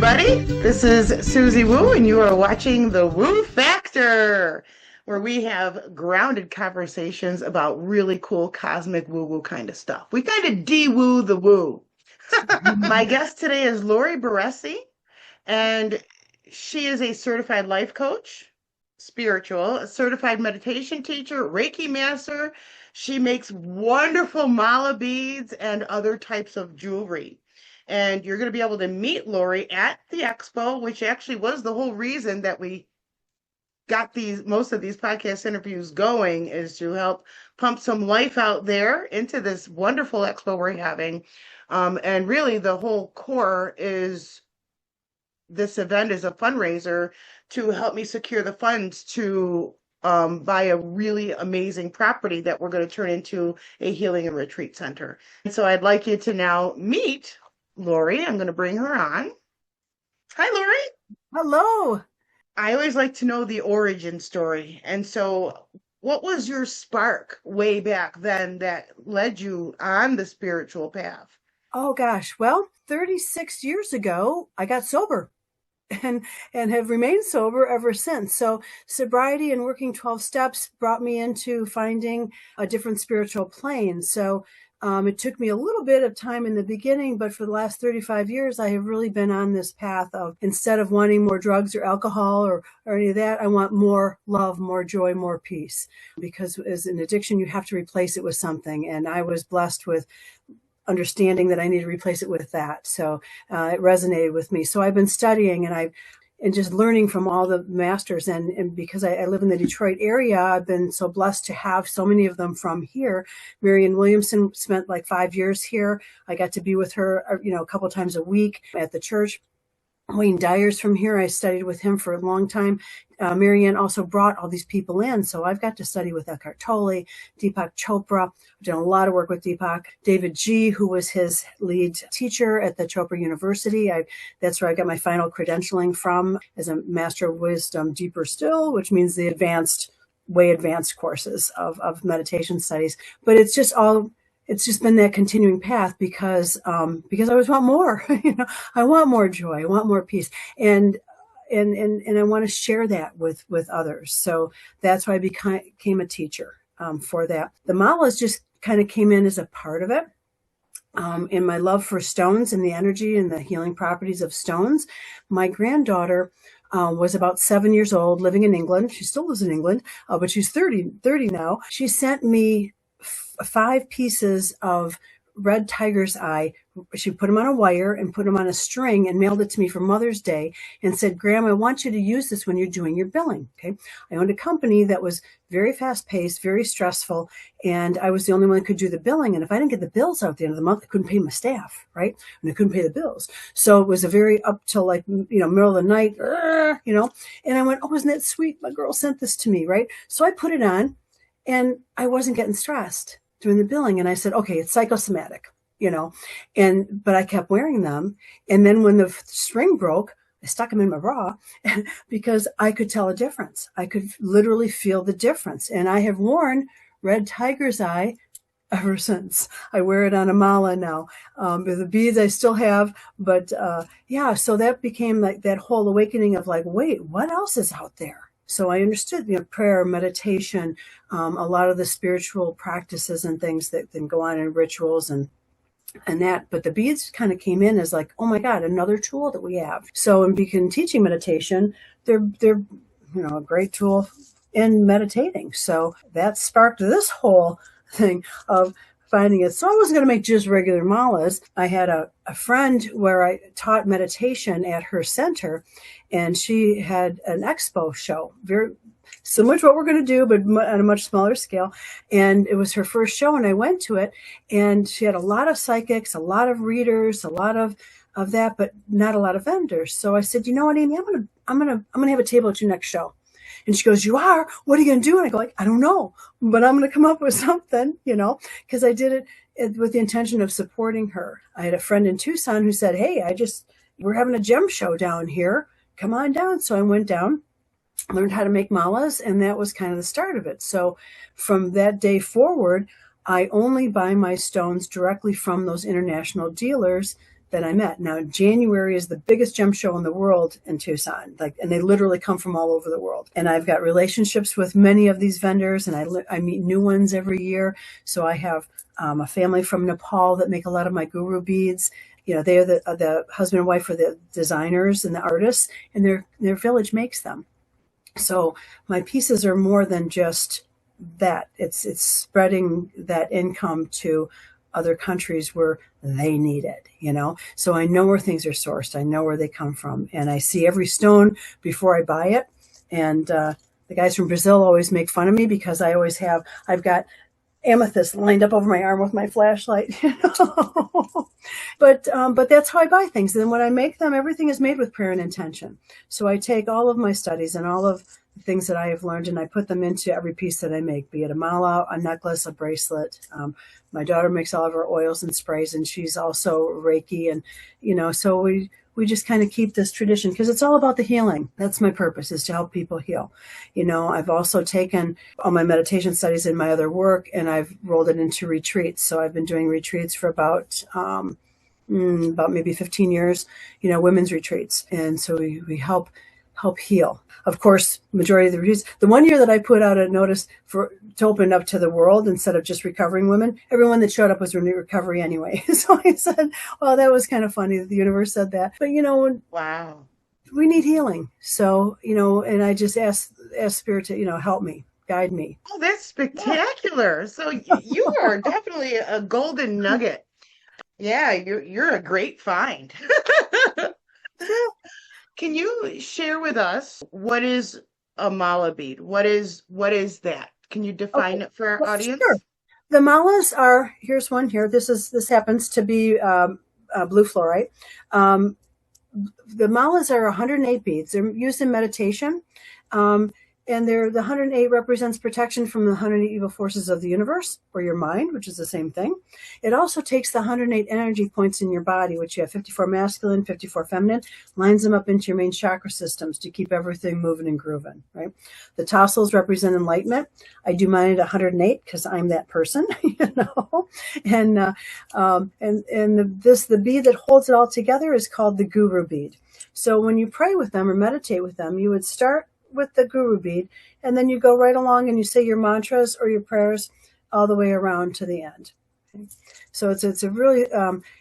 everybody. This is Suzy Woo, and you are watching The Woo Factor, where we have grounded conversations about really cool cosmic woo-woo kind of stuff. We kind of de-woo the woo. My guest today is Lori Barresi, and she is a certified life coach, spiritual, a certified meditation teacher, Reiki master. She makes wonderful mala beads and other types of jewelry. And you're going to be able to meet Lori at the Expo, which actually was the whole reason that we got most of these podcast interviews going, is to help pump some life out there into this wonderful expo we're having. And really the whole core is this event is a fundraiser to help me secure the funds to buy a really amazing property that we're going to turn into a healing and retreat center. And so I'd like you to now meet Lori. I'm going to bring her on. Hi, Lori. Hello. I always like to know the origin story. And so what was your spark way back then that led you on the spiritual path? Oh gosh. Well, 36 years ago, I got sober and have remained sober ever since. So sobriety and working 12 steps brought me into finding a different spiritual plane. So it took me a little bit of time in the beginning, but for the last 35 years, I have really been on this path of, instead of wanting more drugs or alcohol or any of that, I want more love, more joy, more peace. Because as an addiction, you have to replace it with something. And I was blessed with understanding that I need to replace it with that. So it resonated with me. So I've been studying and just learning from all the masters. And because I live in the Detroit area, I've been so blessed to have so many of them from here. Marianne Williamson spent like 5 years here. I got to be with her, a couple times a week at the church. Wayne Dyer's from here. I studied with him for a long time. Marianne also brought all these people in. So I've got to study with Eckhart Tolle, Deepak Chopra. I've done a lot of work with Deepak. David G., who was his lead teacher at the Chopra University. That's where I got my final credentialing from as a Master of Wisdom Deeper Still, which means the way advanced courses of meditation studies. But it's just been that continuing path because I always want more. I want more joy. I want more peace. And I want to share that with others. So that's why I became a teacher for that. The malas just kind of came in as a part of it. In my love for stones and the energy and the healing properties of stones. My granddaughter was about 7 years old, living in England. She still lives in England, but she's 30 now. She sent me 5 pieces of red tiger's eye. She put them on a wire and put them on a string and mailed it to me for Mother's Day and said, Graham, I want you to use this when you're doing your billing. Okay. I owned a company that was very fast paced, very stressful. And I was the only one that could do the billing. And if I didn't get the bills out at the end of the month, I couldn't pay my staff. Right. And I couldn't pay the bills. So it was a very up till middle of the night, and I went, oh, isn't that sweet? My girl sent this to me. Right. So I put it on and I wasn't getting stressed during the billing. And I said, okay, it's psychosomatic, but I kept wearing them. And then when the string broke, I stuck them in my bra because I could tell a difference. I could literally feel the difference. And I have worn red tiger's eye ever since. I wear it on a mala now. The beads I still have, but so that became like that whole awakening of like, wait, what else is out there? So I understood, prayer, meditation, a lot of the spiritual practices and things that then go on in rituals and that. But the beads kind of came in as like, oh my God, another tool that we have. So in teaching meditation, they're a great tool in meditating. So that sparked this whole thing of finding it. So I wasn't going to make just regular malas. I had a friend where I taught meditation at her center, and she had an expo show, very similar to what we're going to do, but on a much smaller scale. And it was her first show, and I went to it, and she had a lot of psychics, a lot of readers, a lot of that, but not a lot of vendors. So I said, you know what, Amy, I'm going to have a table at your next show. And she goes, you are? What are you going to do? And I go, I don't know, but I'm going to come up with something, because I did it with the intention of supporting her. I had a friend in Tucson who said, hey, we're having a gem show down here. Come on down. So I went down, learned how to make malas, and that was kind of the start of it. So from that day forward, I only buy my stones directly from those international dealers that I met. Now, January is the biggest gem show in the world in Tucson, and they literally come from all over the world. And I've got relationships with many of these vendors, and I meet new ones every year. So I have a family from Nepal that make a lot of my guru beads. They're the husband and wife are the designers and the artists, and their village makes them. So my pieces are more than just that. It's spreading that income to other countries where they need it, So I know where things are sourced. I know where they come from. And I see every stone before I buy it. And the guys from Brazil always make fun of me because I've got amethyst lined up over my arm with my flashlight, but that's how I buy things. And when I make them, everything is made with prayer and intention. So I take all of my studies and all of the things that I have learned, and I put them into every piece that I make, be it a mala, a necklace, a bracelet. My daughter makes all of her oils and sprays, and she's also Reiki. And, so we just kind of keep this tradition because it's all about the healing. That's my purpose, is to help people heal. I've also taken all my meditation studies in my other work, and I've rolled it into retreats. So I've been doing retreats for about maybe 15 years, women's retreats. And so we help heal. Of course, majority of the retreats, the one year that I put out a notice to open up to the world instead of just recovering women, everyone that showed up was in recovery anyway. So I said, well, that was kind of funny that the universe said that. But Wow. we need healing. So, and I just ask Spirit to, help me, guide me. Oh, that's spectacular. So you are definitely a golden nugget. Yeah, you're a great find. Can you share with us what is a mala bead? What is that? Can you define Okay. it for our Well, audience? sure. The malas here's one here. This happens to be blue fluorite. The malas are 108 beads. They're used in meditation. And the 108 represents protection from the 108 evil forces of the universe, or your mind, which is the same thing. It also takes the 108 energy points in your body, which you have 54 masculine, 54 feminine, lines them up into your main chakra systems to keep everything moving and grooving, right? The tassels represent enlightenment. I do mine at 108 because I'm that person, And the bead that holds it all together is called the guru bead. So when you pray with them or meditate with them, you would start with the guru bead, and then you go right along and you say your mantras or your prayers all the way around to the end. So it's a really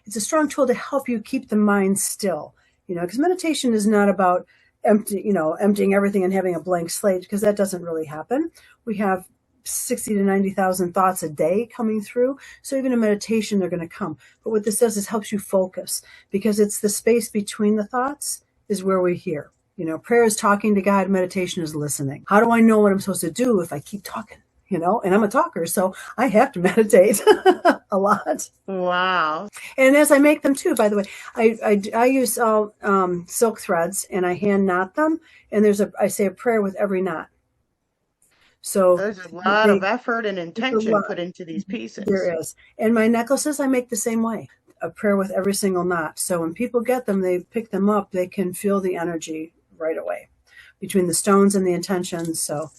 it's a strong tool to help you keep the mind still, because meditation is not about emptying everything and having a blank slate, because that doesn't really happen. We have 60 to 90,000 thoughts a day coming through. So even in meditation, they're going to come. But what this does is helps you focus, because it's the space between the thoughts is where we hear. Prayer is talking to God. Meditation is listening. How do I know what I'm supposed to do if I keep talking? And I'm a talker, so I have to meditate a lot. Wow. And as I make them too, by the way, I use silk threads, and I hand knot them. And I say a prayer with every knot. So There's a lot of effort and intention put into these pieces. There is. And my necklaces, I make the same way. A prayer with every single knot. So when people get them, they pick them up, they can feel the energy right away between the stones and the intentions. So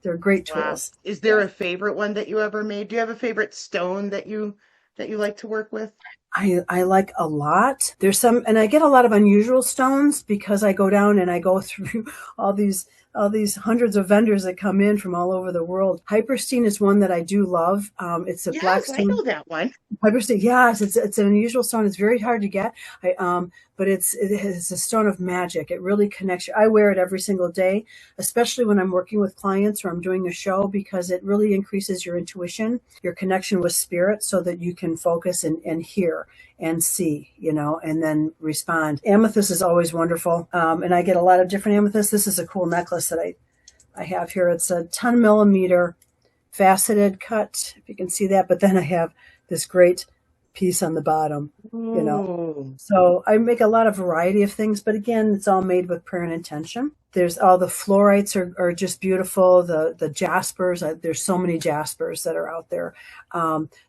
they're great tools. Wow. Is there a favorite one that you ever made? Do you have a favorite stone that you like to work with? I like a lot. There's some, and I get a lot of unusual stones because I go down and I go through all these hundreds of vendors that come in from all over the world. Hyperstein is one that I do love. It's a black stone. I know that one. Hyperstein, yes, it's an unusual stone. It's very hard to get. But it's a stone of magic. It really connects you. I wear it every single day, especially when I'm working with clients or I'm doing a show, because it really increases your intuition, your connection with spirit, so that you can focus and hear and see, and then respond. Amethyst is always wonderful. And I get a lot of different amethysts. This is a cool necklace that I have here. It's a 10 millimeter faceted cut, if you can see that. But then I have this great piece on the bottom, Ooh. So I make a lot of variety of things, but again, it's all made with prayer and intention. There's all the fluorites are just beautiful. The jaspers, there's so many jaspers that are out there.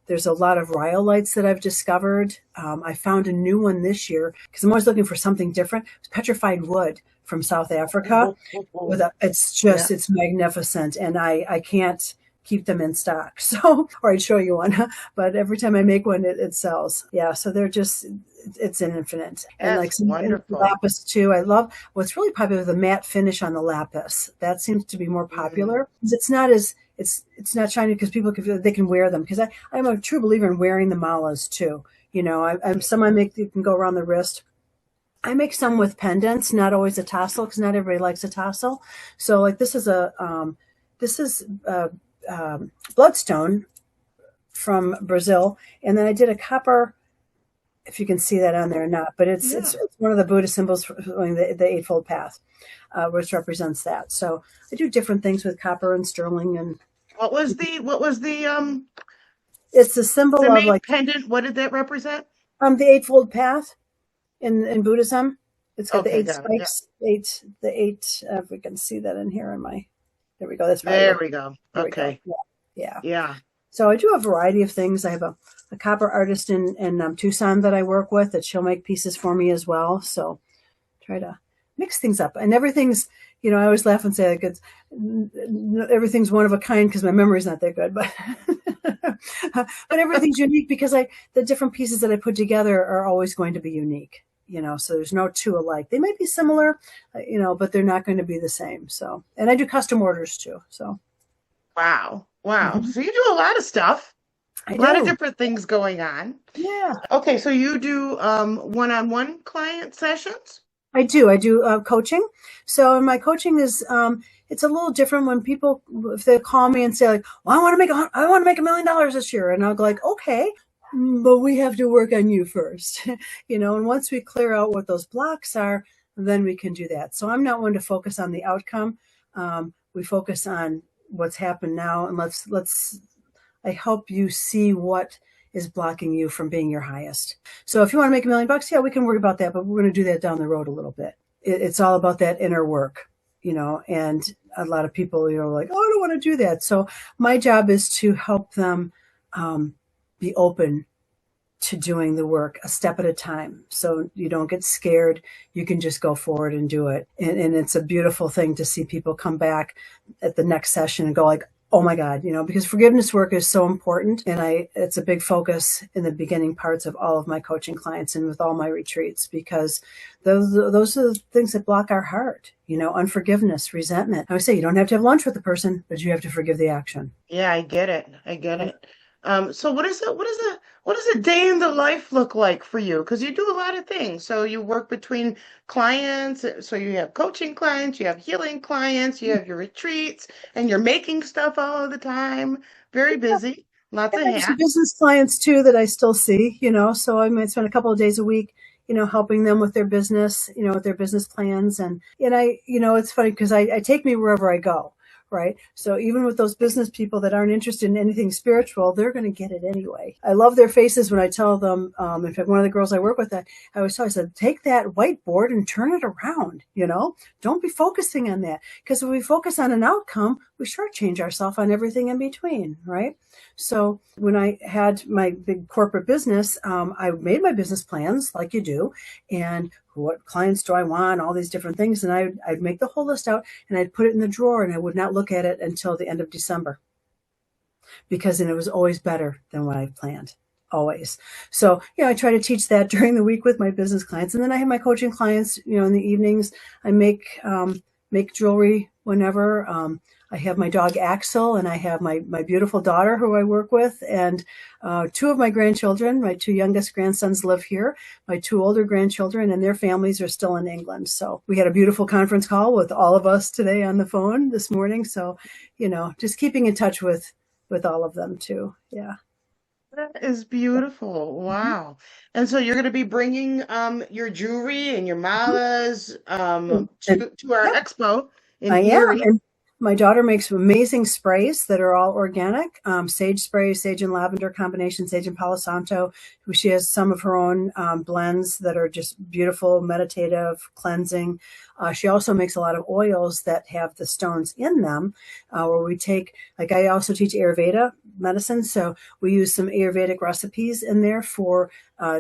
There's a lot of rhyolites that I've discovered. I found a new one this year because I'm always looking for something different. It's petrified wood from South Africa. It's magnificent, and I can't keep them in stock. So, or I'd show you one, but every time I make one, it sells. Yeah. So they're just, it's an infinite. And like That's some and wonderful. lapis too. I love what's really popular, the matte finish on the lapis. That seems to be more Mm. popular. It's not as it's not shiny because people can they can wear them. Because I'm a true believer in wearing the malas too. I'm some I make you can go around the wrist. I make some with pendants, not always a tassel because not everybody likes a tassel. So like this is bloodstone from Brazil, and then I did a copper. If you can see that on there or not, but Yeah. it's one of the Buddhist symbols for the Eightfold Path, which represents that. So I do different things with copper and sterling, and What was the it's a symbol the of main like pendant? What did that represent? the Eightfold Path in Buddhism. It's got the Okay, eight got it. Yeah. spikes, the eight. If we can see that in here in my, there we go. That's probably There working. we go. There we go. Okay. Yeah, yeah. Yeah. So I do a variety of things. I have a copper artist in Tucson that I work with that she'll make pieces for me as well. So try to mix things up, and everything's, I always laugh and say like everything's one of a kind because my memory's not that good, but but everything's unique because the different pieces that I put together are always going to be unique. So there's no two alike. They might be similar, but they're not going to be the same. So, and I do custom orders too. So Wow. Wow. mhm. So you do a lot of stuff, I a lot of do. different things going on. Yeah. Okay, so you do one-on-one client sessions? I do. I do coaching. So my coaching is it's a little different when people if they call me and say like, "Well, I want to make $1 million this year," and I'll go like, "Okay, but we have to work on you first," And once we clear out what those blocks are, then we can do that. So I'm not one to focus on the outcome. We focus on what's happened now, and let's I help you see what is blocking you from being your highest. So if you want to make $1 million, yeah, we can worry about that, but we're going to do that down the road a little bit. It's all about that inner work, and a lot of people, like, oh, I don't want to do that. So my job is to help them be open to doing the work a step at a time. So you don't get scared. You can just go forward and do it. And it's a beautiful thing to see people come back at the next session and go like, oh my God, because forgiveness work is so important. And it's a big focus in the beginning parts of all of my coaching clients and with all my retreats, because those are the things that block our heart, unforgiveness, resentment. I would say you don't have to have lunch with the person, but you have to forgive the action. Yeah, I get it. I get Right? it. So what does a day in the life look like for you? Because you do a lot of things. So you work between clients, so you have coaching clients, you have healing clients, you have your retreats, and you're making stuff all of the time. Very busy, lots And of I have some hats. business clients too that I still see, so I might spend a couple of days a week, helping them with their business, with their business plans. And it's funny because I take me wherever I go. Right. So even with those business people that aren't interested in anything spiritual, they're going to get it anyway. I love their faces when I tell them, in fact, one of the girls I work with, that I always tell, I said, take that whiteboard and turn it around, don't be focusing on that. Because if we focus on an outcome, we shortchange ourselves on everything in between. Right. So when I had my big corporate business, I made my business plans like you do, and what clients do I want, all these different things. And I'd make the whole list out and I'd put it in the drawer and I would not look at it until the end of December, because then it was always better than what I planned. Always. So, I try to teach that during the week with my business clients. And then I have my coaching clients, in the evenings. I make jewelry whenever. I have my dog Axel, and I have my beautiful daughter who I work with, and two of my grandchildren. My two youngest grandsons live here. My two older grandchildren and their families are still in England. So we had a beautiful conference call with all of us today on the phone this morning. So, just keeping in touch with all of them too. Yeah. That is beautiful. Mhm. Wow. And so you're going to be bringing your jewelry and your malas And to our yeah, expo in I am. Erie. And my daughter makes amazing sprays that are all organic. Sage spray, sage and lavender combination, sage and Palo Santo. She has some of her own blends that are just beautiful, meditative, cleansing. She also makes a lot of oils that have the stones in them, where we take, like I also teach Ayurveda medicine. So we use some Ayurvedic recipes in there for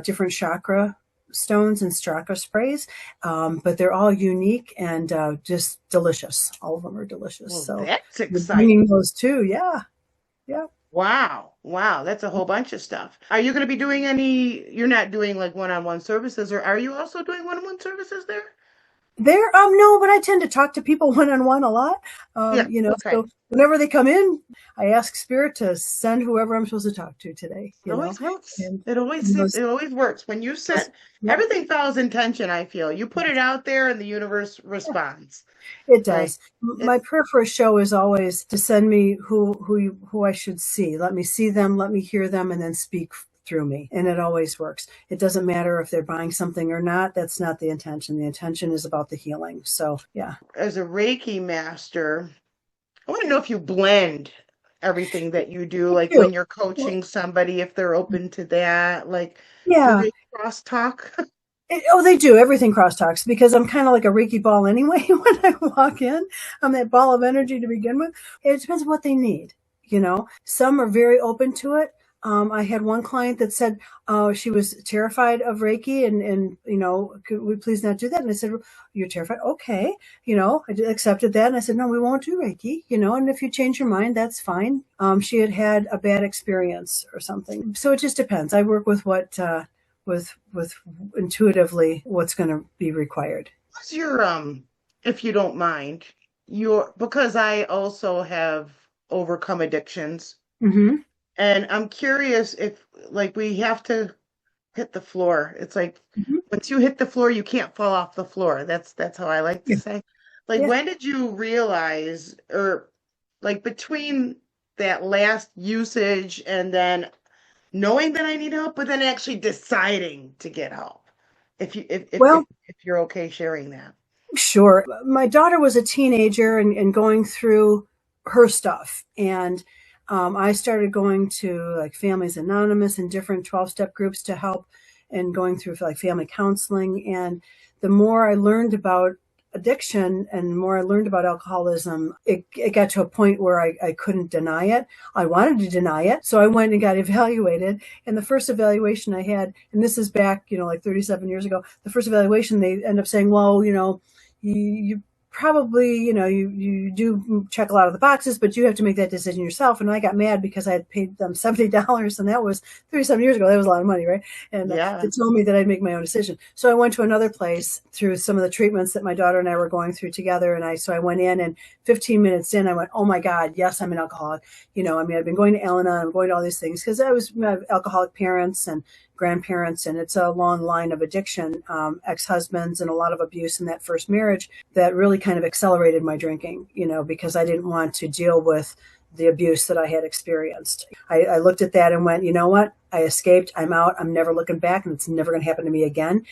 different chakra stones and chakra sprays, but they're all unique and just delicious. All of them are delicious. Well, So that's we're bringing exciting. those too. Yeah, yeah. Wow. Wow. That's a whole bunch of stuff. Are you going to be doing any, you're not doing like one-on-one services, or are you also doing one-on-one services there? There, no, but I tend to talk to people one on one a lot. Yeah. Okay. So whenever they come in, I ask Spirit to send whoever I'm supposed to talk to today, It always works. and It always those, it always works. When you those, set yep, everything follows intention, I feel. You put it out there and the universe responds. it Like does. My it's prayer for a show is always to send me who I should see. Let me see them, let me hear them, and then speak through me. And it always works. It doesn't matter if they're buying something or not. That's not the intention. The intention is about the healing. So yeah. as a Reiki master, I want to know if you blend everything that you do, like Thank when you're coaching somebody, if they're open to that. Like, do Yeah. they cross talk? Oh, they do everything crosstalks because I'm kind of like a Reiki ball anyway. When I walk in, I'm that ball of energy to begin with. It depends on what they need. Some are very open to it. I had one client that said she was terrified of Reiki, and could we please not do that? And I said, "You're terrified? Okay." I accepted that, and I said, "No, we won't do Reiki. And if you change your mind, that's fine." She had had a bad experience or something, so it just depends. I work with what. With intuitively what's going to be required. What's your if you don't mind, your because I also have overcome addictions, Mm-hmm. and I'm curious if like we have to hit the floor. It's like Mm-hmm. once you hit the floor, you can't fall off the floor. That's how I like to Yeah. say. Like Yeah. when did you realize, or like between that last usage and then knowing that I need help, but then actually deciding to get help? If you Well, if you're okay sharing that. sure. My daughter was a teenager and going through her stuff. And I started going to like Families Anonymous and different 12-step groups to help and going through like family counseling. And the more I learned about addiction and the more I learned about alcoholism, it got to a point where I couldn't deny it. I wanted to deny it. So I went and got evaluated. And the first evaluation I had, and this is back, like 37 years ago, the first evaluation, they end up saying, well, you probably, you do check a lot of the boxes, but you have to make that decision yourself. And I got mad because I had paid them $70, and that was 37 years ago. That was a lot of money, right? And Yeah. they told me that I'd make my own decision. So I went to another place through some of the treatments that my daughter and I were going through together. And so I went in, and 15 minutes in, I went, oh my God, yes, I'm an alcoholic. I've been going to Al-Anon, I'm going to all these things because I have alcoholic parents and grandparents, and it's a long line of addiction, ex-husbands, and a lot of abuse in that first marriage that really kind of accelerated my drinking, because I didn't want to deal with the abuse that I had experienced. I looked at that and went, you know what? I escaped. I'm out. I'm never looking back, and it's never going to happen to me again.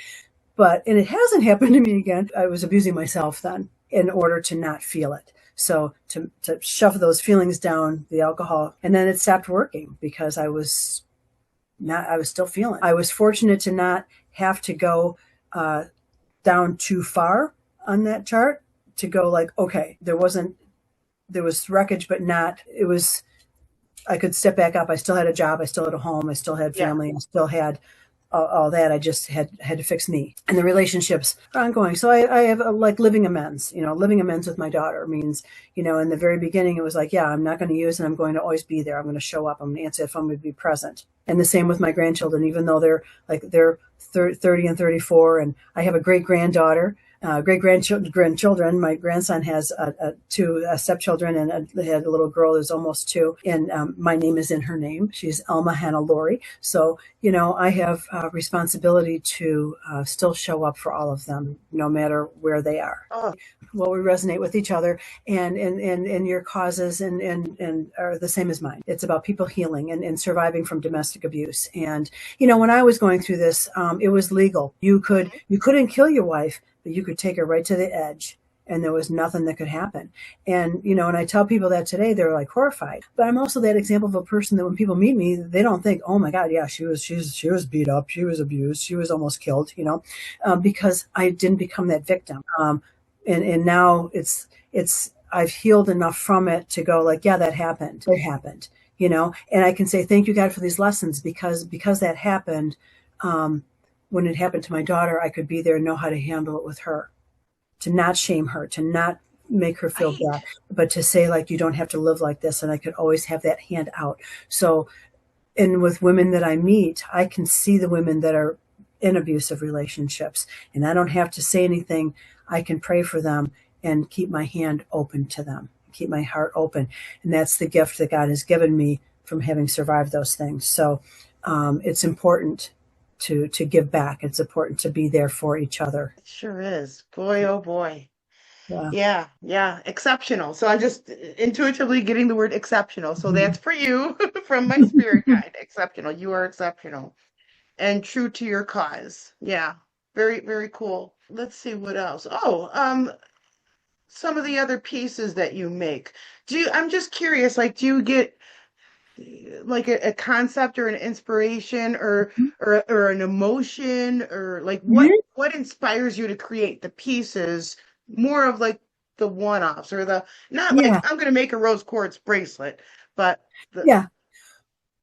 And it hasn't happened to me again. I was abusing myself then in order to not feel it. So to shove those feelings down the alcohol, and then it stopped working because I was still feeling. I was fortunate to not have to go down too far on that chart to go like, okay, there was wreckage, but not, it was, I could step back up. I still had a job. I still had a home. I still had Yeah. family. I still had all that. I just had to fix me, and the relationships are ongoing. So I have like living amends. Living amends with my daughter means, in the very beginning, it was like, yeah, I'm not going to use, and I'm going to always be there. I'm going to show up. I'm going to answer the phone. I'm going to be present. And the same with my grandchildren, even though they're 30 and 34, and I have a great granddaughter. Great grandchildren. My grandson has two stepchildren, and they had a little girl who's almost two. And my name is in her name. She's Elma Hannah Laurie. So I have responsibility to still show up for all of them, no matter where they are. Oh, Well, we resonate with each other, and your causes and are the same as mine. It's about people healing and surviving from domestic abuse. And when I was going through this, it was legal. You couldn't kill your wife, but you could take her right to the edge, and there was nothing that could happen. And I tell people that today, they're like horrified. But I'm also that example of a person that when people meet me, they don't think, oh my God, yeah, she was beat up, she was abused, she was almost killed, because I didn't become that victim. And now I've healed enough from it to go like, yeah, that happened. It happened, and I can say, thank you, God, for these lessons, because that happened. When it happened to my daughter, I could be there and know how to handle it with her, to not shame her, to not make her feel Right. bad, but to say like, you don't have to live like this, and I could always have that hand out. So, and with women that I meet, I can see the women that are in abusive relationships, and I don't have to say anything. I can pray for them and keep my hand open to them, keep my heart open. And that's the gift that God has given me from having survived those things. So it's important to give back. It's important to be there for each other. It sure is. Boy, oh boy. Yeah. Yeah, yeah, exceptional. So I'm just intuitively getting the word exceptional. So Mhm. that's for you from my spirit guide. Exceptional. You are exceptional and true to your cause. Yeah. Very, very cool. Let's see what else. Oh, some of the other pieces that you make. I'm just curious, like, do you get like a concept or an inspiration or an emotion or like Mhm. what inspires you to create the pieces more of like the one-offs or the not like Yeah. I'm gonna make a rose quartz bracelet, but the Yeah.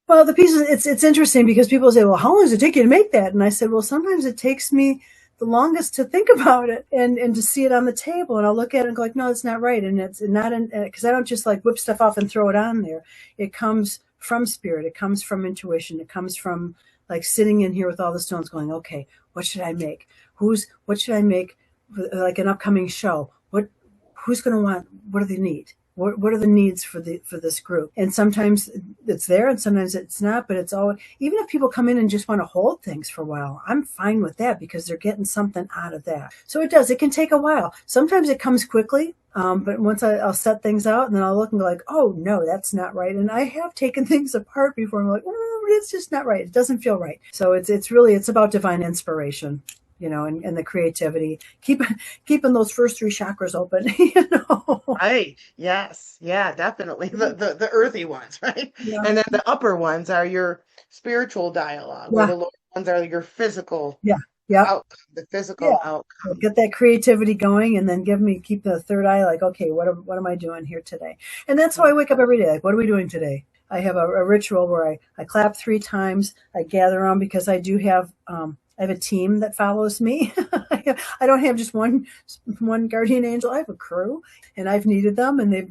Well, the pieces, it's interesting because people say, well, how long does it take you to make that? And I said, well, sometimes it takes me the longest to think about it and to see it on the table. And I'll look at it and go like, no, it's not right. And it's not because I don't just like whip stuff off and throw it on there. It comes from spirit. It comes from intuition. It comes from like sitting in here with all the stones going, okay, what should I make? What should I make for like an upcoming show? Who's going to want, what do they need? What are the needs for this group? And sometimes it's there and sometimes it's not, but it's all, even if people come in and just want to hold things for a while, I'm fine with that because they're getting something out of that. So it can take a while. Sometimes it comes quickly. But once I'll set things out and then I'll look and go like, oh no, that's not right. And I have taken things apart before. I'm like, it's just not right. It doesn't feel right. So it's about divine inspiration, and the creativity, keeping those first three chakras open, right, yes, yeah, definitely the earthy ones, right? Yeah. And then the upper ones are your spiritual dialogue or Yeah. the lower ones are your physical Yeah. Yep. outcome, the Yeah. physical So outcome. get that creativity going and then keep the third eye like, okay, what am I doing here today? And that's how I wake up every day. Like, what are we doing today? I have a ritual where I clap 3 times. I gather around because I have a team that follows me. I don't have just one guardian angel. I have a crew, and I've needed them, and they've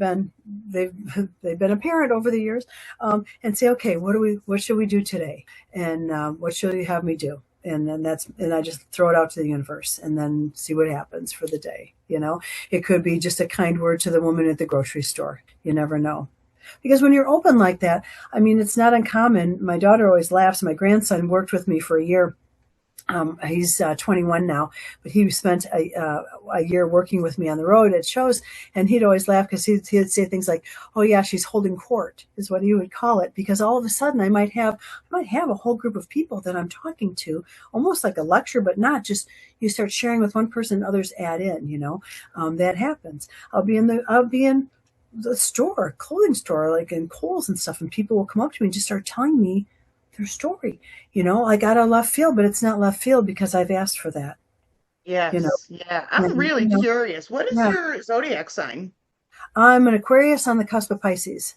they've been apparent over the years. And say, okay, what should we do today, and what should you have me do? And I just throw it out to the universe and then see what happens for the day. It could be just a kind word to the woman at the grocery store. You never know. Because when you're open like that, I mean, it's not uncommon. My daughter always laughs. My grandson worked with me for a year. He's 21 now, but he spent a year working with me on the road at shows, and he'd always laugh because he'd say things like, "Oh yeah, she's holding court," is what he would call it, because all of a sudden I might have a whole group of people that I'm talking to, almost like a lecture, but not just you start sharing with one person, others add in. That happens. I'll be in the store, clothing store, like in Kohl's and stuff, and people will come up to me and just start telling me their story. I got a left field, but it's not left field because I've asked for that. You know, Yes, yeah. I'm and really curious. What is yeah, your zodiac sign? I'm an Aquarius on the cusp of Pisces.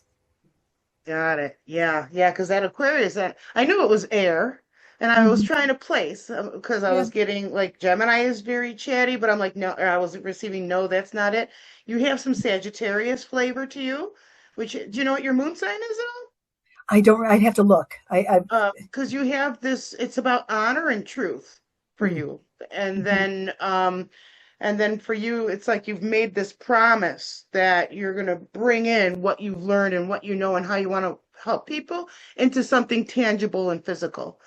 Got it. Yeah, yeah, because that Aquarius, that I knew it was air, and I was Hmm. trying to place because I Yeah, was getting like Gemini is very chatty, but I'm like, no, or I was receiving no, that's not it. You have some Sagittarius flavor to you, which do you know what your moon sign is at all? I don't. I'd have to look. I. Because you have this, it's about honor and truth for Mm, you. And mhm, then for you, it's like you've made this promise that you're gonna bring in what you've learned and what you know and how you want to help people into something tangible and physical.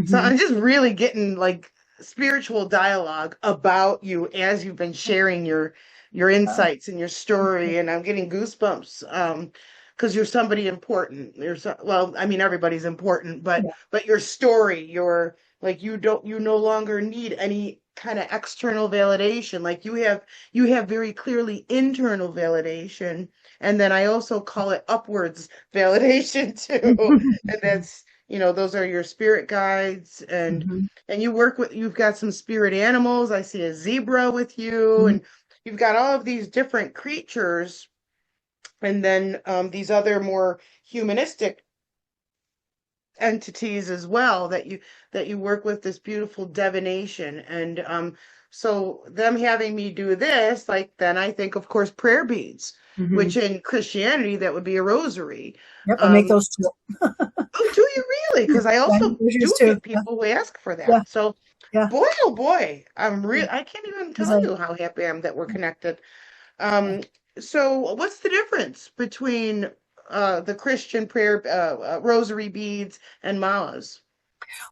So mhm, I'm just really getting like spiritual dialogue about you as you've been sharing your uh, insights and your story, and I'm getting goosebumps. Because you're somebody important. Well, I mean, everybody's important, but yeah. your story, your like you no longer need any kind of external validation. Like you have very clearly internal validation, and then I also call it upwards validation too. And that's those are your spirit guides, Mhm, and you've got some spirit animals. I see a zebra with you, mhm, and you've got all of these different creatures, and then these other more humanistic entities as well that you work with this beautiful divination. And so them having me do this, like then I think of course prayer beads, Hmm. which in Christianity that would be a rosary. Yep, I make Um, those too. oh, do you really? Because I Yeah, also yours do too. get people who ask for Yeah, that. So yeah, boy, oh boy, yeah. I can't even Because tell you how happy I am that we're connected. yeah. Um, so what's the difference between the Christian prayer rosary beads and malas?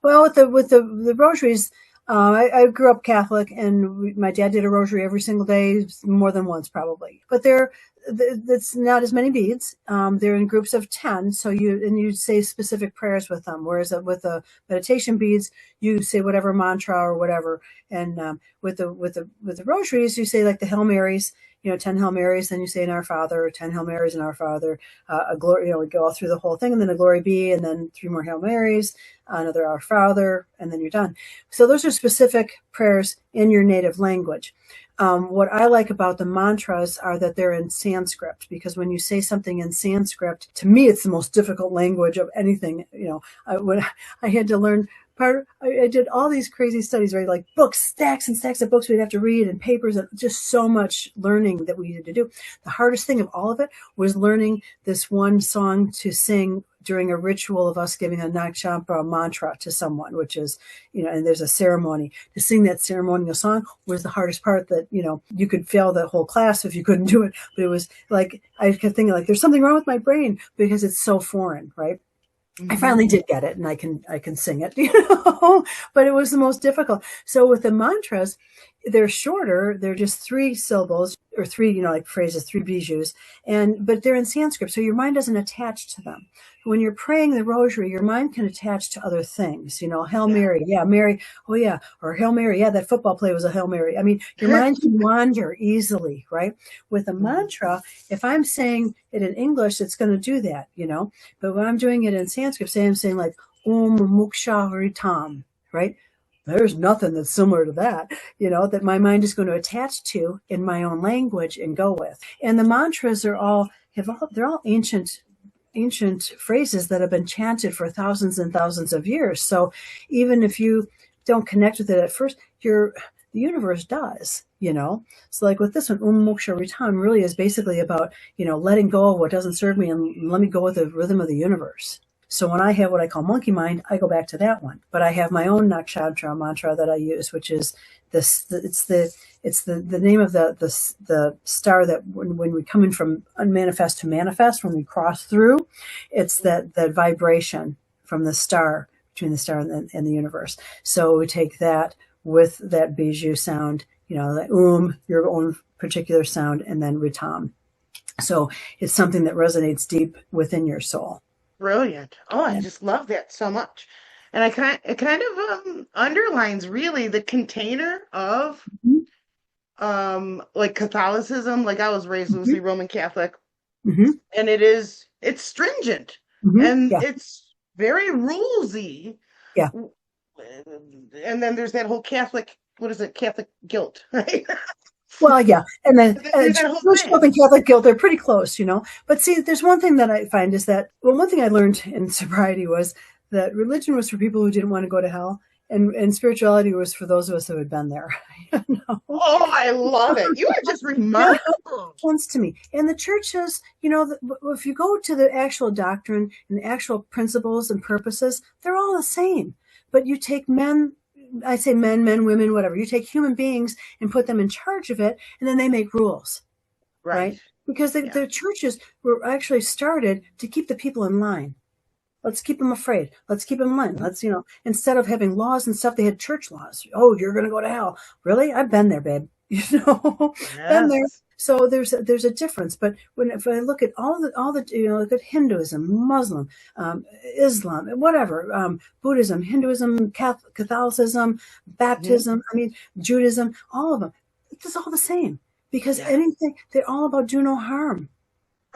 Well, with the rosaries, I grew up Catholic, and my dad did a rosary every single day, more than once probably. But that's not as many beads. They're in groups of 10, so you say specific prayers with them. Whereas with the meditation beads, you say whatever mantra or whatever. And with the rosaries, you say like the Hail Marys. 10 Hail Marys, then you say in Our Father, 10 Hail Marys in Our Father, a glory, we go all through the whole thing, and then a glory be, and then three more Hail Marys, another Our Father, and then you're done. So those are specific prayers in your native language. What I like about the mantras are that they're in Sanskrit, because when you say something in Sanskrit, to me, it's the most difficult language of anything. When I had to learn I did all these crazy studies, right? Like books, stacks and stacks of books we'd have to read, and papers, and just so much learning that we needed to do. The hardest thing of all of it was learning this one song to sing during a ritual of us giving a nakshatra mantra to someone, which is, and there's a ceremony. To sing that ceremonial song was the hardest part, that, you could fail the whole class if you couldn't do it. But it was like, I kept thinking like, there's something wrong with my brain because it's so foreign, right? I Hmm. finally did get it, and I can sing it, but it was the most difficult. So with the mantras, they're shorter. They're just three syllables, or three, like phrases, three bijous, but they're in Sanskrit, so your mind doesn't attach to them. When you're praying the rosary, your mind can attach to other things. Hail Yeah. Mary, yeah, Mary, oh yeah, or Hail Mary, yeah, that football play was a Hail Mary. I mean, your mind can wander easily, right? With a Mhm. mantra, if I'm saying it in English, it's going to do that. But when I'm doing it in Sanskrit, say I'm saying like Muksha Haritam, right? There's nothing that's similar to that, that my mind is going to attach to in my own language and go with. And the mantras they're all ancient phrases that have been chanted for thousands and thousands of years. So even if you don't connect with it at first, the universe does. So like with this one, Moksha Ritam really is basically about, letting go of what doesn't serve me and let me go with the rhythm of the universe. So when I have what I call monkey mind, I go back to that one. But I have my own nakshatra mantra that I use, which is this. It's the name of the star that when we come in from unmanifest to manifest, when we cross through, it's that vibration from the star, between the star and the universe. So we take that with that bijou sound, the your own particular sound, and then ritam. So it's something that resonates deep within your soul. Brilliant. Oh, I Yeah. just love that so much. And it kind of underlines really the container of like Catholicism. Like I was raised Hmm. loosely Roman Catholic, Hmm. and it's stringent Hmm. and Yeah. it's very rulesy. Yeah. And then there's that whole Catholic, what is it, Catholic guilt, right? Well, yeah, and then And then there's that whole Jewish guilt thing. and Catholic guilt, they're pretty close. But see, there's one thing that I find is that, well, one thing I learned in sobriety was that religion was for people who didn't want to go to hell, and spirituality was for those of us who had been there. you know? Oh, I love it. You are just Yeah, remarkable. sense to me. And the churches, if you go to the actual doctrine and the actual principles and purposes, they're all the same. But you take men, I say men, women, whatever, you take human beings and put them in charge of it, and then they make rules, Right. right? Because Yeah. the churches were actually started to keep the people in line. Let's keep them afraid. Let's keep them in line. Instead of having laws and stuff, they had church laws. Oh, you're going to go to hell. Really? I've been there, babe. Been there. Yes. So there's a difference. But if I look at all the look at Hinduism, Muslim, Islam, whatever, Buddhism, Hinduism, Catholicism, Mhm. Baptism, I mean, Judaism, all of them, it's all the same, because Yeah. anything, they're all about do no harm.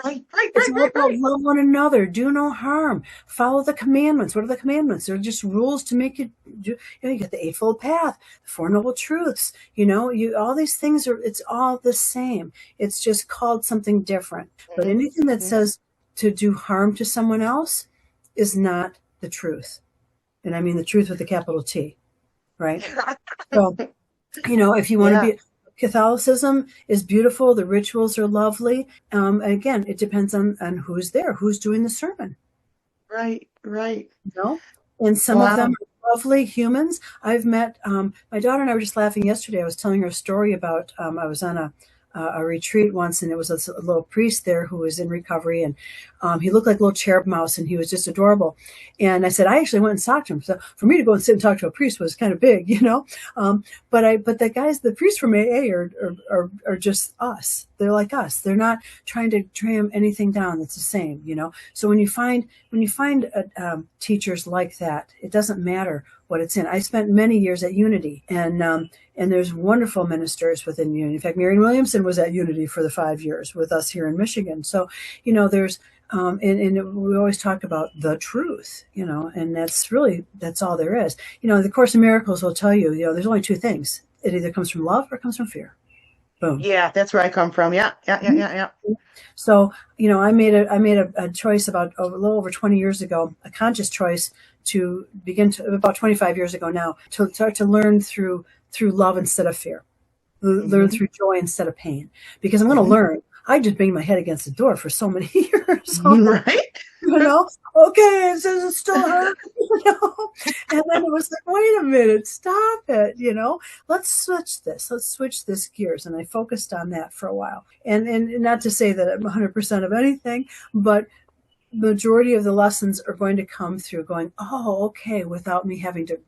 Right, right, It's right, all right, about right. love one another, do no harm, follow the commandments. What are the commandments? They're just rules to make you do. You get the Eightfold Path, the Four Noble Truths. You all these things are. It's all the same. It's just called something different. But Mhm, anything that mhm. says to do harm to someone else is not. the truth. And I mean the truth with a capital T, right? So, if you want to Yeah, be, Catholicism is beautiful. The rituals are lovely. Again, it depends on who's there, who's doing the sermon, right, right. you know? And some of them Wow. are lovely humans. I've met, my daughter and I were just laughing yesterday. I was telling her a story about, I was on a retreat once, and it was a little priest there who was in recovery, and he looked like a little cherub mouse, and he was just adorable. And I said, I actually went and talked to him. So for me to go and sit and talk to a priest was kind of big, but the guys, the priests from AA are just us. They're like us. They're not trying to tram anything down that's the same. So when you find teachers like that, it doesn't matter what it's in. I spent many years at Unity, and there's wonderful ministers within Unity. In fact, Marion Williamson was at Unity for the 5 years with us here in Michigan. So, there's, and we always talk about the truth, and that's all there is. The Course in Miracles will tell you, there's only two things. It either comes from love or it comes from fear. Boom. Yeah, that's where I come from. Yeah, yeah, yeah, yeah, yeah. So, I made a choice about a little over 20 years ago, a conscious choice to begin to, about 25 years ago now, to start to learn through love instead of fear, learn Hmm. through joy instead of pain, because I'm going to Hmm. learn. I just banged my head against the door for so many years. Right? Okay, it says it still hurts, and then it was like, wait a minute, stop it, let's switch this gears. And I focused on that for a while. And not to say that I'm 100% of anything, but majority of the lessons are going to come through going, oh, okay, without me having to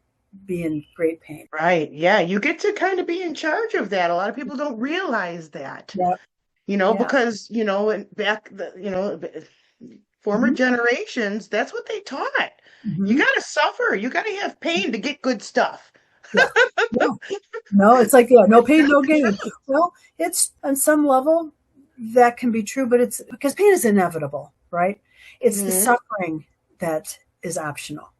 be in great pain. Right. Yeah, you get to kind of be in charge of that. A lot of people don't realize that, Yeah. Yeah. because, and back former Hmm. generations, that's what they taught. You Hmm. got to suffer. You got to have pain to get good stuff. Yeah. Yeah. No, it's like, yeah, no pain, no gain. Well, it's on some level that can be true, but it's because pain is inevitable, right? It's the Hmm. suffering that is optional.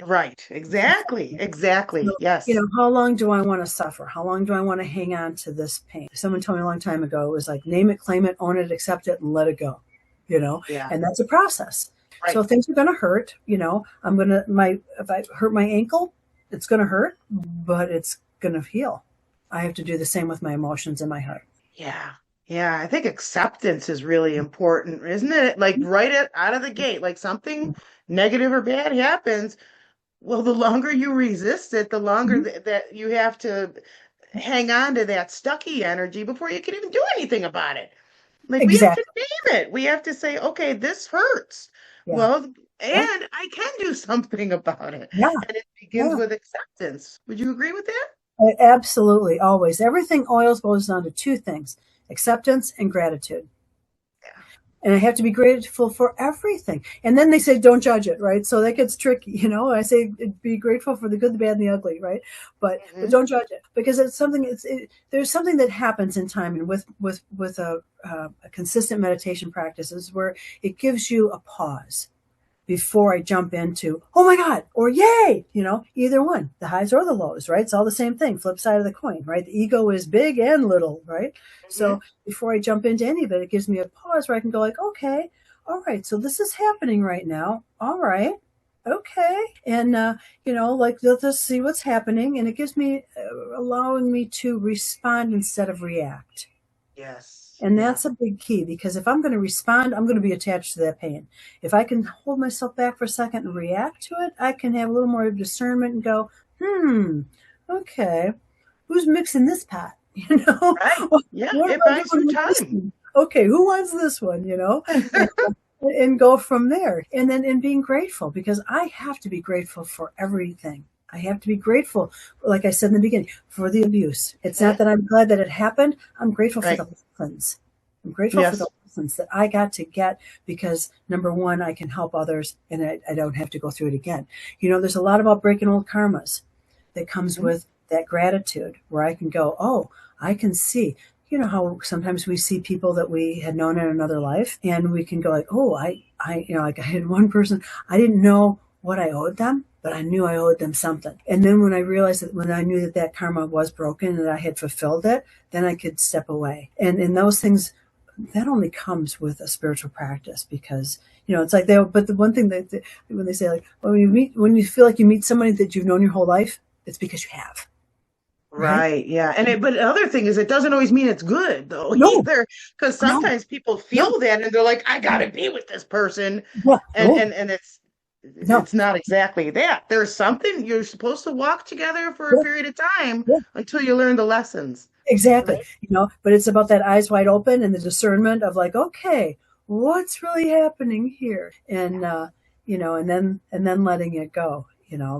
Right. Exactly. Exactly. So, Yes. how long do I want to suffer? How long do I want to hang on to this pain? Someone told me a long time ago, it was like, name it, claim it, own it, accept it, and let it go, Yeah. and that's a process. So Right. things are going to hurt, if I hurt my ankle, it's going to hurt, but it's going to heal. I have to do the same with my emotions and my heart. Yeah. Yeah. I think acceptance is really important, isn't it? Like right out of the gate, like something negative or bad happens. Well, the longer you resist it, the longer Mhm. that you have to hang on to that stucky energy before you can even do anything about it. Like we have to Exactly. name it. We have to say, okay, this hurts. Yeah. Well, Yeah. and I can do something about it. Yeah. And it begins Yeah. with acceptance. Would you agree with that? Absolutely. Always. Everything boils down to two things: acceptance and gratitude. Yeah. And I have to be grateful for everything. And then they say, don't judge it, right? So that gets tricky. I say, be grateful for the good, the bad, and the ugly, right? But Hmm. don't judge it, because it's something. There's something that happens in time, and with a consistent meditation practices where it gives you a pause before I jump into, oh my God, or yay, either one, the highs or the lows, right? It's all the same thing, flip side of the coin, right? The ego is big and little, right? Hmm. So before I jump into any of it, it gives me a pause where I can go like, okay, all right, so this is happening right now. All right. Okay. And, like, let's just see what's happening. And it gives me, allowing me to respond instead of react. Yes. And Yeah. that's a big key, because if I'm going to respond, I'm going to be attached to that pain. If I can hold myself back for a second and react to it, I can have a little more discernment and go, okay, who's mixing this pot? Right. Yeah. What am It I buys you doing with this time. one? Okay, who wants this one? And go from there. And then and being grateful, because I have to be grateful for everything. I have to be grateful, like I said in the beginning, for the abuse. It's not Mhm. that I'm glad that it happened. I'm grateful for Right. the lessons. I'm grateful for the Yes. lessons that I got to get, because number one, I can help others, and I don't have to go through it again. There's a lot about breaking old karmas that comes Mhm. with that gratitude, where I can go, oh, I can see. How sometimes we see people that we had known in another life, and we can go like, oh, like I had one person, I didn't know what I owed them, but I knew I owed them something. And then when I realized that, when I knew that karma was broken and that I had fulfilled it, then I could step away. And those things, that only comes with a spiritual practice, because It's like but the one thing when they say like, when you feel like you meet somebody that you've known your whole life, it's because you have, right? Right, yeah. But the other thing is it doesn't always mean it's good though No, either. Because no, sometimes people no, feel that and they're like, I gotta be with this person. yeah, no, And no, it's not exactly that. There's something you're supposed to walk together for a yeah, period of time yeah. until you learn the lessons. Exactly. Right? But it's about that eyes wide open and the discernment of like, okay, what's really happening here? And then letting it go,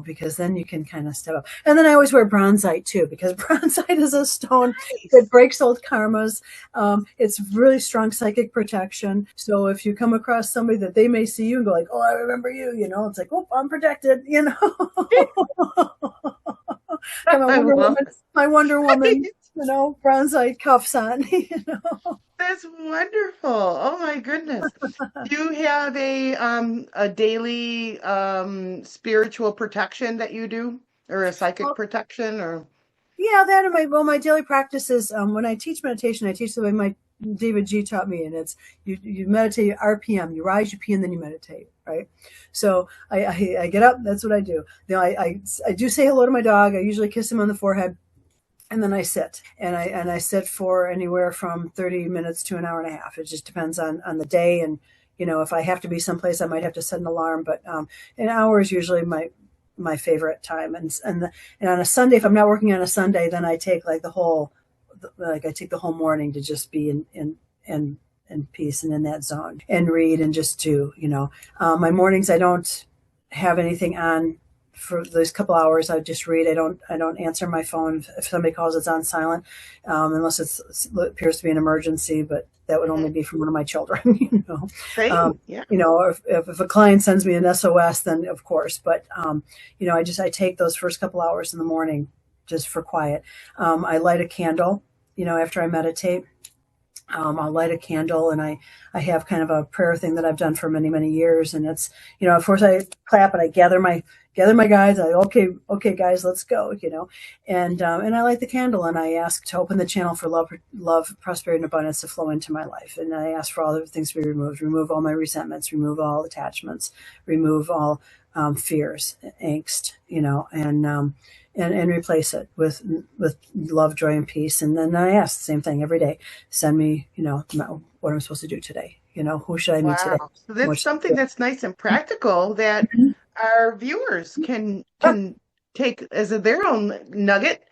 because then you can kind of step up. And then I always wear bronzite too, because bronzite is a stone that Nice. breaks old karmas. It's really strong psychic protection. So if you come across somebody that they may see you and go like, oh, I remember you, it's like, oh, I'm protected. Got I love My Wonder Woman, it. bronzite cuffs on. That's wonderful. Oh my goodness. Do you have a daily spiritual protection that you do or a psychic Well, protection or yeah, that and my daily practice is when I teach meditation, I teach the way my David G taught me, and it's you meditate RPM, you rise, you pee, and then you meditate, right? So I get up, that's what I do. I do say hello to my dog. I usually kiss him on the forehead. And then I sit, and I sit for anywhere from 30 minutes to an hour and a half. It just depends on the day, and if I have to be someplace, I might have to set an alarm. But an hour is usually my favorite time. And on a Sunday, if I'm not working on a Sunday, then I take I take the whole morning to just be in peace and in that zone and read and just do. My mornings I don't have anything on for those couple hours. I just read. I don't answer my phone. If somebody calls, it's on silent, unless it appears to be an emergency. But that would only Mhm. be from one of my children. Same? Yeah. If a client sends me an SOS, then of course. But I take those first couple hours in the morning just for quiet. I light a candle. After I meditate. I'll light a candle, and I have kind of a prayer thing that I've done for many, many years. And it's, of course I clap and I gather my guys. Okay, guys, let's go. And I light the candle and I ask to open the channel for love, prosperity, and abundance to flow into my life. And I ask for all the things to be removed, remove all my resentments, remove all attachments, remove all fears, angst, and replace it with love, joy, and peace. And then I ask the same thing every day. Send me, what I'm supposed to do today. Who should I meet today? Wow. So that's What should something I that's nice and practical that do? our viewers can Yeah, take as their own nugget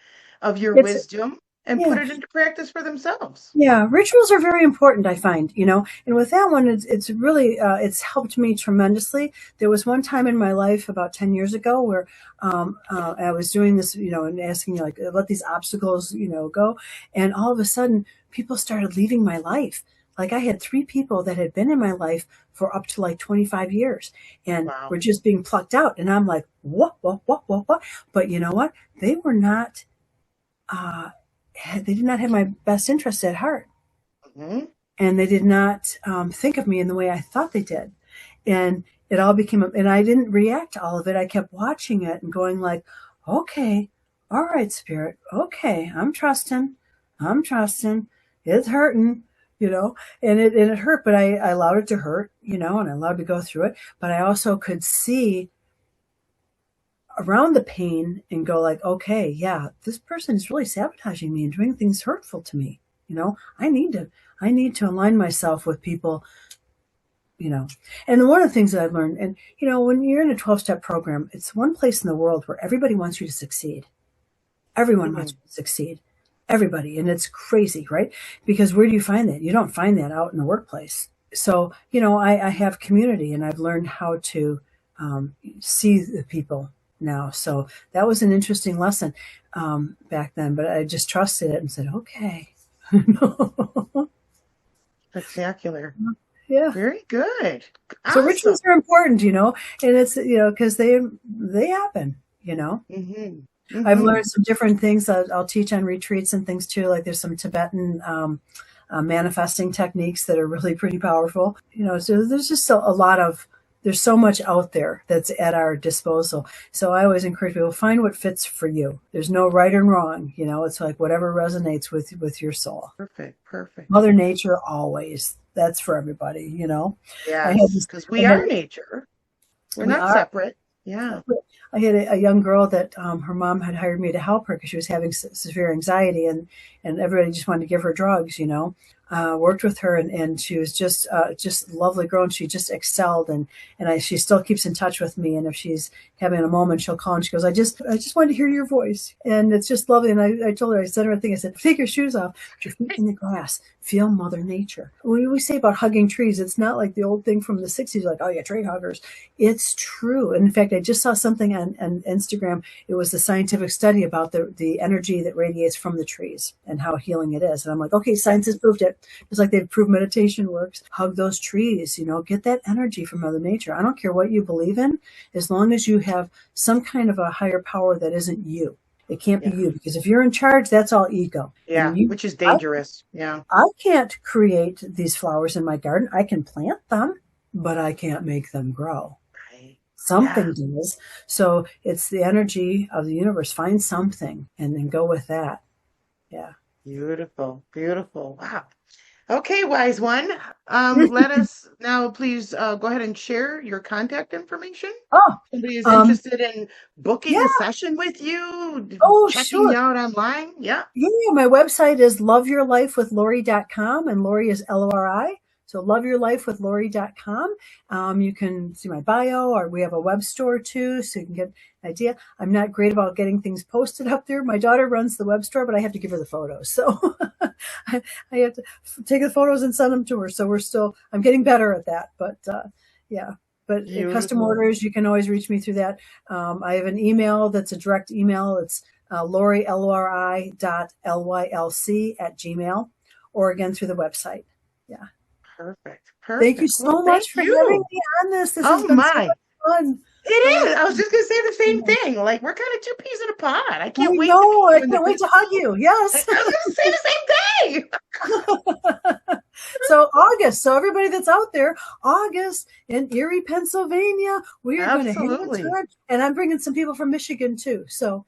of your it's wisdom and put yeah. it into practice for themselves. Yeah, rituals are very important, I find, and with that one, it's really, it's helped me tremendously. There was one time in my life about 10 years ago where, I was doing this, and asking, like, let these obstacles, go. And all of a sudden people started leaving my life. Like I had 3 people that had been in my life for up to like 25 years and Wow. were just being plucked out. And I'm like, what? But you know what? They were not, uh, they did not have my best interest at heart, Hmm. and they did not think of me in the way I thought they did. And it all became, and I didn't react to all of it. I kept watching it and going like, okay, all right, spirit. Okay. I'm trusting. It's hurting, and it hurt, but I allowed it to hurt, and I allowed to go through it. But I also could see around the pain and go like, okay, yeah, this person is really sabotaging me and doing things hurtful to me. I need to align myself with people, you know. And one of the things that I've learned, and when you're in a 12-step program, it's one place in the world where everybody wants you to succeed. Everyone Hmm. wants you to succeed. Everybody. And it's crazy, right? Because where do you find that? You don't find that out in the workplace. So, I have community, and I've learned how to see the people now. So that was an interesting lesson back then, but I just trusted it and said, okay. Spectacular. Yeah. Very good. So Awesome. rituals are important, and it's, because they happen, Hmm. I've Hmm. learned some different things. I'll teach on retreats and things too. Like there's some Tibetan manifesting techniques that are really pretty powerful. So there's just a lot of there's so much out there that's at our disposal. So I always encourage people, find what fits for you. There's no right and wrong. It's like whatever resonates with your soul. Perfect. Perfect. Mother Nature always. That's for everybody. I had Yes, this. because I we had are nature. We're we not are. separate. Yeah. I had a young girl that her mom had hired me to help her because she was having severe anxiety, and everybody just wanted to give her drugs. Worked with her, and she was just a lovely girl, and she just excelled, and she still keeps in touch with me. And if she's having a moment, she'll call and she goes, I just wanted to hear your voice, and it's just lovely. And I told her, I said her a thing. I said, take your shoes off, put your feet in the grass, feel Mother Nature. When we say about hugging trees, it's not like the old thing from the '60s, like, oh yeah, tree huggers. It's true. And in fact, I just saw something on Instagram. It was a scientific study about the energy that radiates from the trees and how healing it is. And I'm like, okay, science has proved it. Just like they've proved meditation works. Hug those trees, get that energy from Mother Nature. I don't care what you believe in, as long as you have some kind of a higher power that isn't you. It can't be Yeah. you, because if you're in charge, that's all ego. Yeah. And Which is I, dangerous. Yeah. I can't create these flowers in my garden. I can plant them, but I can't make them grow. Right. Yeah. Something does. So it's the energy of the universe. Find something and then go with that. Yeah. Beautiful. Beautiful. Wow. Okay, wise one. Let us now please go ahead and share your contact information. Oh, Somebody is um, interested in booking a yeah. session with you, Oh, checking you sure. out online. Yeah. Yeah, my website is loveyourlifewithlori.com, and Lori is Lori. So loveyourlifewithlori.com. You can see my bio, or we have a web store too, so you can get an idea. I'm not great about getting things posted up there. My daughter runs the web store, but I have to give her the photos. So I have to take the photos and send them to her. So I'm getting better at that. But yeah. But custom Beautiful. orders, you can always reach me through that. I have an email that's a direct email. It's Lori, LORI.LYLC@gmail, or again through the website. Yeah. Perfect. Thank you Perfect. Well, so thank much for having you. me on this. This has Oh been so my. much fun. It Oh, is. I was just gonna say the same I thing. Like we're kind of two peas in a pod. I can't wait to meet know. you I in the can't wait real to hug world. you. I Yes. was gonna say the same thing. So August. So everybody that's out there, August in Erie, Pennsylvania, we are going to hit the Absolutely. turn, and I'm bringing some people from Michigan too. So,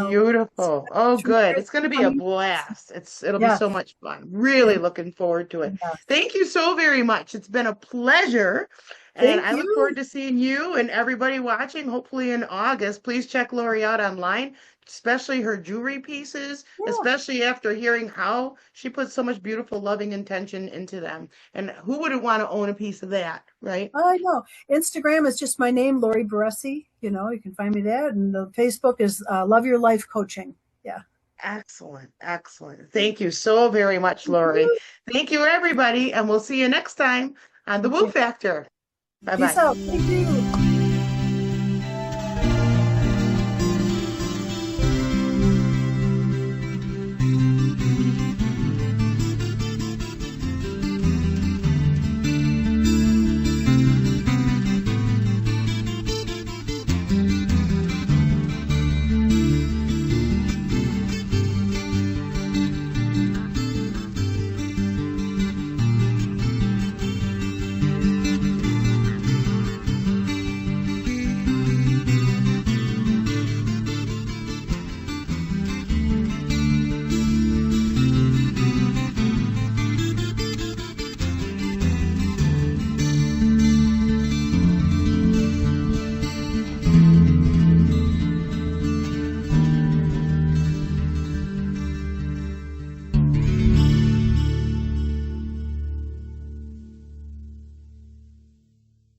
Beautiful. Oh, it's really good. great It's going to be a coming. blast. It'll be Yes. so much fun. Really It, looking forward to it. yes. Thank you so very much. It's been a pleasure. And Thank I look forward you. to seeing you and everybody watching, hopefully in August. Please check Lori out online, especially her jewelry pieces, Yeah. especially after hearing how she puts so much beautiful, loving intention into them. And who wouldn't want to own a piece of that, right? I know. Instagram is just my name, Lori Barresi. You can find me there. And the Facebook is Love Your Life Coaching. Yeah. Excellent. Excellent. Thank you so very much, Thank Lori. you. Thank you, everybody. And we'll see you next time on The Woo Okay. Factor. Bye Peace bye. out. Thank you.